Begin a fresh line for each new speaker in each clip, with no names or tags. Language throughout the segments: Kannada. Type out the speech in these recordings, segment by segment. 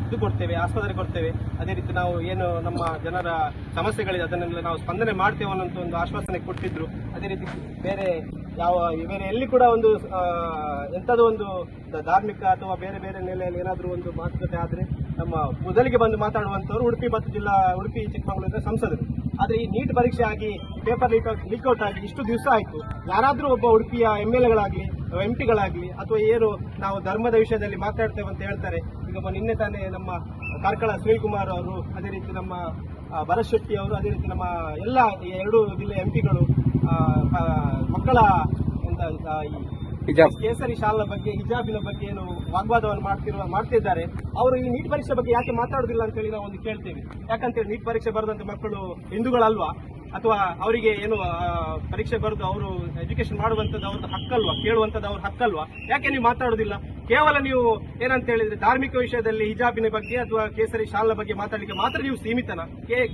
ಇದು ಕೊಡ್ತೇವೆ, ಆಸ್ಪತ್ರೆ ಕೊಡ್ತೇವೆ. ಅದೇ ರೀತಿ ನಾವು ಏನು ನಮ್ಮ ಜನರ ಸಮಸ್ಯೆಗಳಿದೆ ಅದನ್ನೆಲ್ಲ ನಾವು ಸ್ಪಂದನೆ ಮಾಡ್ತೇವೆ ಅನ್ನೋ ಒಂದು ಆಶ್ವಾಸನೆ ಕೊಟ್ಟಿದ್ರು. ಅದೇ ರೀತಿ ಬೇರೆ ಎಲ್ಲಿ ಕೂಡ ಒಂದು ಎಂಥದೋ ಒಂದು ಧಾರ್ಮಿಕ ಅಥವಾ ಬೇರೆ ಬೇರೆ ನೆಲೆಯಲ್ಲಿ ಏನಾದರೂ ಒಂದು ಮಾತುಕತೆ ಆದರೆ ನಮ್ಮ ಮೊದಲಿಗೆ ಬಂದು ಮಾತಾಡುವಂಥವ್ರು ಉಡುಪಿ ಚಿಕ್ಕಮಗಳೂರಿನ ಸಂಸದರು. ಆದರೆ ಈ ನೀಟ್ ಪರೀಕ್ಷೆ ಆಗಿ ಪೇಪರ್ ಲೀಕ್ಔಟ್ ಆಗಿ ಇಷ್ಟು ದಿವಸ ಆಯಿತು. ಯಾರಾದರೂ ಒಬ್ಬ ಉಡುಪಿಯ MLAಗಳಾಗಲಿ MP ಗಳಾಗಲಿ ಅಥವಾ ಏನು ನಾವು ಧರ್ಮದ ವಿಷಯದಲ್ಲಿ ಮಾತಾಡ್ತೇವೆ ಅಂತ ಹೇಳ್ತಾರೆ. ಈಗ ನಿನ್ನೆ ತಾನೇ ನಮ್ಮ ಕಾರ್ಕಳ ಸುನೀಲ್ ಕುಮಾರ್ ಅವರು, ಅದೇ ರೀತಿ ನಮ್ಮ ಭರತ್ ಶೆಟ್ಟಿ ಅವರು, ಅದೇ ರೀತಿ ನಮ್ಮ ಎಲ್ಲ 2 ಜಿಲ್ಲೆ MP ಗಳು ಮಕ್ಕಳ ಕೇಸರಿ ಶಾಲಾ ಬಗ್ಗೆ, ಹಿಜಾಬಿನ ಬಗ್ಗೆ ಏನು ವಾಗ್ವಾದವನ್ನು ಮಾಡ್ತಿದ್ದಾರೆ. ಅವರು ಈ ನೀಟ್ ಪರೀಕ್ಷೆ ಬಗ್ಗೆ ಯಾಕೆ ಮಾತಾಡುದಿಲ್ಲ ಅಂತ ಹೇಳಿ ನಾವು ಒಂದು ಕೇಳ್ತೇವೆ. ಯಾಕಂತೇಳಿ ನೀಟ್ ಪರೀಕ್ಷೆ ಬರೆದಂತ ಮಕ್ಕಳು ಹಿಂದೂಗಳಲ್ವಾ, ಅಥವಾ ಅವರಿಗೆ ಏನು ಪರೀಕ್ಷೆ ಬರೆದು ಅವರು ಎಜುಕೇಶನ್ ಮಾಡುವಂಥದ್ದು ಅವ್ರದ್ದು ಹಕ್ಕಲ್ವಾ, ಕೇಳುವಂಥದ್ದು ಅವ್ರ ಹಕ್ಕಲ್ವಾ? ಯಾಕೆ ನೀವು ಮಾತಾಡೋದಿಲ್ಲ? ಕೇವಲ ನೀವು ಏನಂತ ಹೇಳಿದ್ರೆ ಧಾರ್ಮಿಕ ವಿಷಯದಲ್ಲಿ ಹಿಜಾಬಿನ ಬಗ್ಗೆ ಅಥವಾ ಕೇಸರಿ ಶಾಲಾ ಬಗ್ಗೆ ಮಾತಾಡಲಿಕ್ಕೆ ಮಾತ್ರ ನೀವು ಸೀಮಿತನ,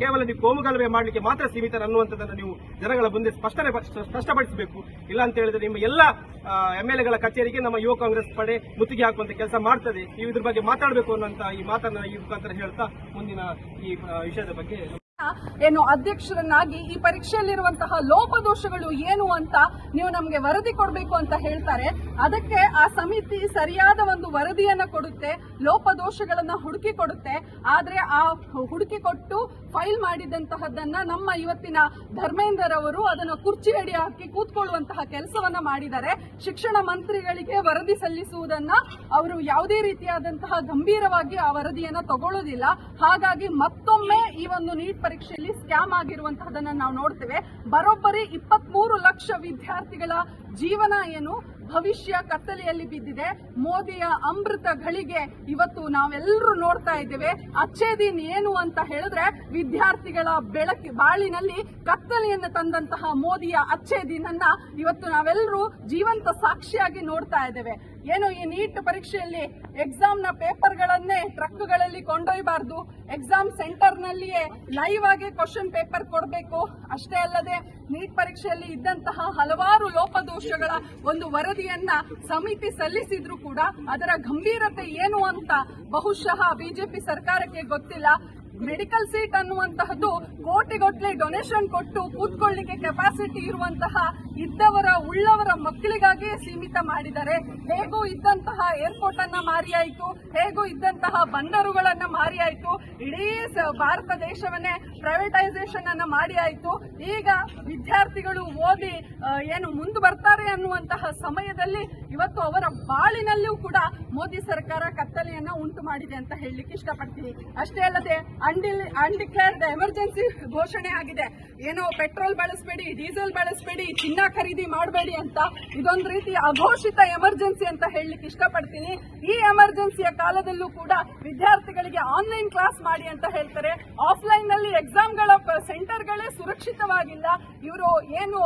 ಕೇವಲ ನೀವು ಕೋಮುಗಲಭೆ ಮಾಡಲಿಕ್ಕೆ ಮಾತ್ರ ಸೀಮಿತನ ಅನ್ನುವಂಥದ್ದನ್ನು ನೀವು ಜನಗಳ ಮುಂದೆ ಸ್ಪಷ್ಟಪಡಿಸಬೇಕು. ಇಲ್ಲ ಅಂತ ಹೇಳಿದ್ರೆ ನಿಮ್ಮ ಎಲ್ಲ MLAಗಳ ಕಚೇರಿಗೆ ನಮ್ಮ ಯುವ ಕಾಂಗ್ರೆಸ್ ಪಡೆ ಮುತ್ತಿಗೆ ಹಾಕುವಂತ ಕೆಲಸ ಮಾಡ್ತದೆ. ನೀವು ಇದ್ರ ಬಗ್ಗೆ ಮಾತಾಡಬೇಕು ಅನ್ನುವಂತ ಈ ಮಾತನ್ನ ಈ ಮುಖಾಂತರ ಹೇಳ್ತಾ ಮುಂದಿನ ಈ ವಿಷಯದ ಬಗ್ಗೆ
ಏನು ಅಧ್ಯಕ್ಷರನ್ನಾಗಿ ಈ ಪರೀಕ್ಷೆಯಲ್ಲಿರುವಂತಹ ಲೋಪದೋಷಗಳು ಏನು ಅಂತ ನೀವು ನಮಗೆ ವರದಿ ಕೊಡಬೇಕು ಅಂತ ಹೇಳ್ತಾರೆ. ಅದಕ್ಕೆ ಆ ಸಮಿತಿ ಸರಿಯಾದ ಒಂದು ವರದಿಯನ್ನ ಕೊಡುತ್ತೆ, ಲೋಪದೋಷಗಳನ್ನ ಹುಡುಕಿ ಕೊಡುತ್ತೆ. ಆದ್ರೆ ಆ ಹುಡುಕಿ ಕೊಟ್ಟು ಫೈಲ್ ಮಾಡಿದಂತಹದ್ದನ್ನ ನಮ್ಮ ಇವತ್ತಿನ ಧರ್ಮೇಂದರ್ ಅವರು ಅದನ್ನು ಕುರ್ಚಿ ಅಡಿ ಹಾಕಿ ಕೂತ್ಕೊಳ್ಳುವಂತಹ ಕೆಲಸವನ್ನ ಮಾಡಿದ್ದಾರೆ. ಶಿಕ್ಷಣ ಮಂತ್ರಿಗಳಿಗೆ ವರದಿ ಸಲ್ಲಿಸುವುದನ್ನ ಅವರು ಯಾವುದೇ ರೀತಿಯಾದಂತಹ ಗಂಭೀರವಾಗಿ ಆ ವರದಿಯನ್ನ ತಗೊಳ್ಳೋದಿಲ್ಲ. ಹಾಗಾಗಿ ಮತ್ತೊಮ್ಮೆ ಈ ಒಂದು ನೀಟ್ ಪರೀಕ್ಷೆಯಲ್ಲಿ ಸ್ಕ್ಯಾಮ್ ಆಗಿರುವಂತಹದನ್ನ ನಾವು ನೋಡ್ತೇವೆ. ಬರೋಬ್ಬರಿ 23 ಲಕ್ಷ ವಿದ್ಯಾರ್ಥಿಗಳ ಜೀವನ ಏನು ಭವಿಷ್ಯ ಕತ್ತಲೆಯಲ್ಲಿ ಬಿದ್ದಿದೆ. ಮೋದಿಯ ಅಮೃತ ಘಳಿಗೆ ಇವತ್ತು ನಾವೆಲ್ಲರೂ ನೋಡ್ತಾ ಇದ್ದೇವೆ. ಅಚ್ಚೇ ದಿನ್ ಏನು ಅಂತ ಹೇಳಿದ್ರೆ ವಿದ್ಯಾರ್ಥಿಗಳ ಬಾಳಿನಲ್ಲಿ ಕತ್ತಲೆಯನ್ನು ತಂದಂತಹ ಮೋದಿಯ ಅಚ್ಚೇ ದಿನ್ ಅನ್ನ ಇವತ್ತು ನಾವೆಲ್ಲರೂ ಜೀವಂತ ಸಾಕ್ಷಿಯಾಗಿ ನೋಡ್ತಾ ಇದ್ದೇವೆ. ಏನು ಈ ನೀಟ್ ಪರೀಕ್ಷೆಯಲ್ಲಿ ಎಕ್ಸಾಮ್ ನ ಪೇಪರ್ಗಳನ್ನೇ ಟ್ರಕ್ಗಳಲ್ಲಿ ಕೊಂಡೊಯ್ಯಬಾರ್ದು, ಎಕ್ಸಾಮ್ ಸೆಂಟರ್ ನಲ್ಲಿಯೇ ಲೈವ್ ಆಗಿ ಕ್ವಶನ್ ಪೇಪರ್ ಕೊಡಬೇಕು. ಅಷ್ಟೇ ಅಲ್ಲದೆ ನೀಟ್ ಪರೀಕ್ಷೆಯಲ್ಲಿ ಇದ್ದಂತಹ ಹಲವಾರು ಲೋಪದೋಷಗಳ ಒಂದು ವರದಿಯನ್ನ ಸಮಿತಿ ಸಲ್ಲಿಸಿದ್ರು ಕೂಡ ಅದರ ಗಂಭೀರತೆ ಏನು ಅಂತ ಬಹುಶಃ ಬಿಜೆಪಿ ಸರ್ಕಾರಕ್ಕೆ ಗೊತ್ತಿಲ್ಲ. ಮೆಡಿಕಲ್ ಸೀಟ್ ಅನ್ನುವಂತಹದ್ದು ಕೋಟಿಗಟ್ಟಲೆ ಡೊನೇಷನ್ ಕೊಟ್ಟು ಕೂತ್ಕೊಳ್ಳಿಕ್ಕೆ ಕೆಪಾಸಿಟಿ ಇರುವಂತಹ ಉಳ್ಳವರ ಮಕ್ಕಳಿಗಾಗಿ ಸೀಮಿತ ಮಾಡಿದ್ದಾರೆ. ಹೇಗೂ ಇದ್ದಂತಹ ಏರ್ಪೋರ್ಟ್ ಅನ್ನ ಮಾರಿಯಾಯಿತು, ಹೇಗೂ ಇದ್ದಂತಹ ಬಂದರುಗಳನ್ನ ಮಾರಿಯಾಯಿತು, ಇಡೀ ಭಾರತ ದೇಶವನ್ನೇ ಪ್ರೈವೇಟೈಸೇಷನ್ ಅನ್ನ ಮಾಡಿ ಆಯಿತು. ಈಗ ವಿದ್ಯಾರ್ಥಿಗಳು ಓದಿ ಏನು ಮುಂದೆ ಬರ್ತಾರೆ ಅನ್ನುವಂತಹ ಸಮಯದಲ್ಲಿ ಇವತ್ತು ಅವರ ಬಾಳಿನಲ್ಲೂ ಕೂಡ ಮೋದಿ ಸರ್ಕಾರ ಕತ್ತಲೆಯನ್ನ ಉಂಟು ಮಾಡಿದೆ ಅಂತ ಹೇಳಲಿಕ್ಕೆ ಇಷ್ಟಪಡ್ತೀನಿ. ಅಷ್ಟೇ ಅಲ್ಲದೆ ಅನ್ಡಿಕ್ಲೇರ್ಡ್ ಎಮರ್ಜೆನ್ಸಿ ಘೋಷಣೆ ಆಗಿದೆ. ಏನೋ ಪೆಟ್ರೋಲ್ ಬಳಸಬೇಡಿ, ಡೀಸೆಲ್ ಬಳಸಬೇಡಿ, ಚಿನ್ನ ಖರೀದಿ ಮಾಡಬೇಡಿ ಅಂತ. ಇದೊಂದು ರೀತಿ ಅಘೋಷಿತ ಎಮರ್ಜೆನ್ಸಿ ಅಂತ ಹೇಳಲಿಕ್ಕೆ ಇಷ್ಟಪಡ್ತೀನಿ. ಈ ಎಮರ್ಜೆನ್ಸಿಯ ಕಾಲದಲ್ಲೂ ಕೂಡ ವಿದ್ಯಾರ್ಥಿಗಳಿಗೆ ಆನ್ಲೈನ್ ಕ್ಲಾಸ್ ಮಾಡಿ ಅಂತ ಹೇಳ್ತಾರೆ. ಆಫ್ಲೈನ್ ನಲ್ಲಿ ಎಕ್ಸಾಮ್ಗಳ ಸೆಂಟರ್ಗಳೇ ಸುರಕ್ಷಿತವಾಗಿಲ್ಲ. ಇವರು ಏನು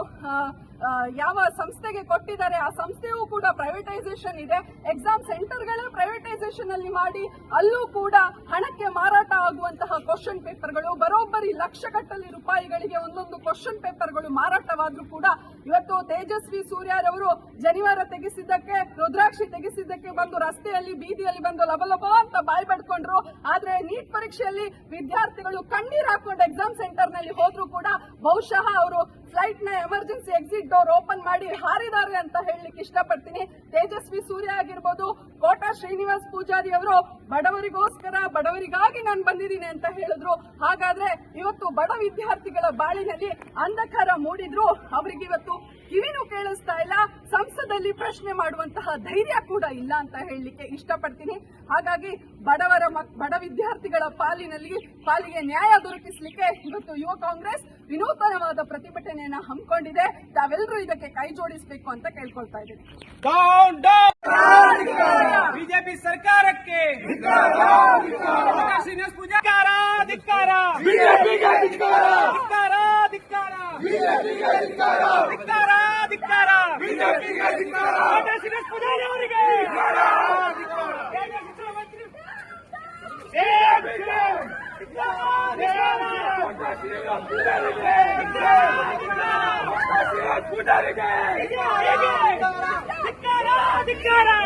ಯಾವ ಸಂಸ್ಥೆಗೆ ಕೊಟ್ಟಿದ್ದಾರೆ ಆ ಸಂಸ್ಥೆಯೂ ಕೂಡ ಪ್ರೈವೇಟೈಸೇಷನ್ ಇದೆ. ಎಕ್ಸಾಮ್ ಸೆಂಟರ್ಗಳೇ ಪ್ರೈವೇಟೈಸೇಷನ್ ಅಲ್ಲಿ ಮಾಡಿ ಅಲ್ಲೂ ಕೂಡ ಹಣಕ್ಕೆ ಮಾರಾಟ ಆಗುವಂತಹ ಕ್ವಶನ್ ಪೇಪರ್ಗಳು ಬರೋಬ್ಬರಿ ಲಕ್ಷಗಟ್ಟಲೆ ರೂಪಾಯಿಗಳಿಗೆ ಒಂದೊಂದು ಕ್ವಶನ್ ಪೇಪರ್ಗಳು ಮಾರಾಟವಾದ್ರೂ ಕೂಡ ಇವತ್ತು ತೇಜಸ್ವಿ ಸೂರ್ಯರವರು ಜನಿವಾರ ತೆಗೆಸಿದ್ದಕ್ಕೆ, ರುದ್ರಾಕ್ಷಿ ತೆಗೆಸಿದ್ದಕ್ಕೆ ಬಂದು ರಸ್ತೆಯಲ್ಲಿ ಬೀದಿಯಲ್ಲಿ ಬಂದು ಲಬಲಬ ಅಂತ ಬಾಯ್ ಬಡ್ಕೊಂಡ್ರು. ಆದ್ರೆ ನೀಟ್ ಪರೀಕ್ಷೆಯಲ್ಲಿ ವಿದ್ಯಾರ್ಥಿಗಳು ಕಣ್ಣೀರ್ ಹಾಕೊಂಡು ಎಕ್ಸಾಮ್ ಸೆಂಟರ್ ನಲ್ಲಿ ಹೋದ್ರೂ ಕೂಡ ಬಹುಶಃ ಅವರು ಫ್ಲೈಟ್ ನ ಎಮರ್ಜೆನ್ಸಿ ಎಕ್ಸಿಟ್ ಡೋರ್ ಓಪನ್ ಮಾಡಿ ಹಾರಿದ್ದಾರೆ ಅಂತ ಹೇಳಲಿಕ್ಕೆ ಇಷ್ಟಪಡ್ತೀನಿ. ತೇಜಸ್ವಿ ಸೂರ್ಯ ಆಗಿರ್ಬೋದು, ಕೋಟಾ ಶ್ರೀನಿವಾಸ್ ಪೂಜಾರಿ ಅವರು ಬಡವರಿಗೋಸ್ಕರ ಬಡವರಿಗಾಗಿ ನಾನು ಬಂದಿದ್ದೀನಿ ಅಂತ ಹೇಳಿದ್ರು. ಹಾಗಾದ್ರೆ ಇವತ್ತು ಬಡ ವಿದ್ಯಾರ್ಥಿಗಳ ಬಾಳಿನಲ್ಲಿ ಅಂಧಕಾರ ಮೂಡಿದ್ರು. ಅವರಿಗೆ ಇವತ್ತು ಕಿವಿನೂ ಕೇಳಿಸ್ತಾ ಇಲ್ಲ, ಸಂಸದಲ್ಲಿ ಪ್ರಶ್ನೆ ಮಾಡುವಂತಹ ಧೈರ್ಯ ಕೂಡ ಇಲ್ಲ ಅಂತ ಹೇಳಲಿಕ್ಕೆ ಇಷ್ಟಪಡ್ತೀನಿ. ಹಾಗಾಗಿ ಬಡ ವಿದ್ಯಾರ್ಥಿಗಳ ಪಾಲಿಗೆ ನ್ಯಾಯ ದೊರಕಿಸಲಿಕ್ಕೆ ಇವತ್ತು ಯುವ ಕಾಂಗ್ರೆಸ್ ವಿನೂತನವಾದ ಪ್ರತಿಭಟನೆಯನ್ನ ಹಮ್ಮಿಕೊಂಡಿದೆ. ತಾವೆಲ್ಲರೂ ಇದಕ್ಕೆ ಕೈ ಜೋಡಿಸಬೇಕು ಅಂತ ಕೇಳ್ಕೊಳ್ತಾ ಇದ್ದೀನಿ.
ಬಿಜೆಪಿ ಸರ್ಕಾರಕ್ಕೆ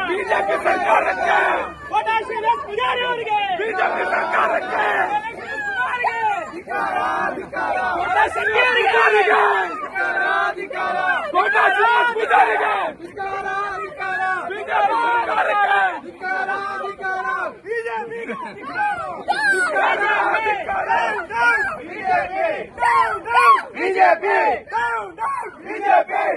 ಬಿಜೆಪಿ ಸರ್ಕಾರಕ್ಕೆ
ಕೋಟಾ ಶ್ರೀನಿವಾಸ್ ಪೂಜಾರಿ ಅವರಿಗೆ,
ಬಿಜೆಪಿ ಸರ್ಕಾರಕ್ಕೆ,
ಕೋಟಾ ಶೆಟ್ಟಿ ಅವರಿಗೆ,
ಕೋಟಾ ಶ್ರೀನಿವಾಸ್ ಪೂಜಾರಿಗೆ, ಬಿಜೆಪಿ ಸರ್ಕಾರಕ್ಕೆ, ಬಿಜೆಪಿ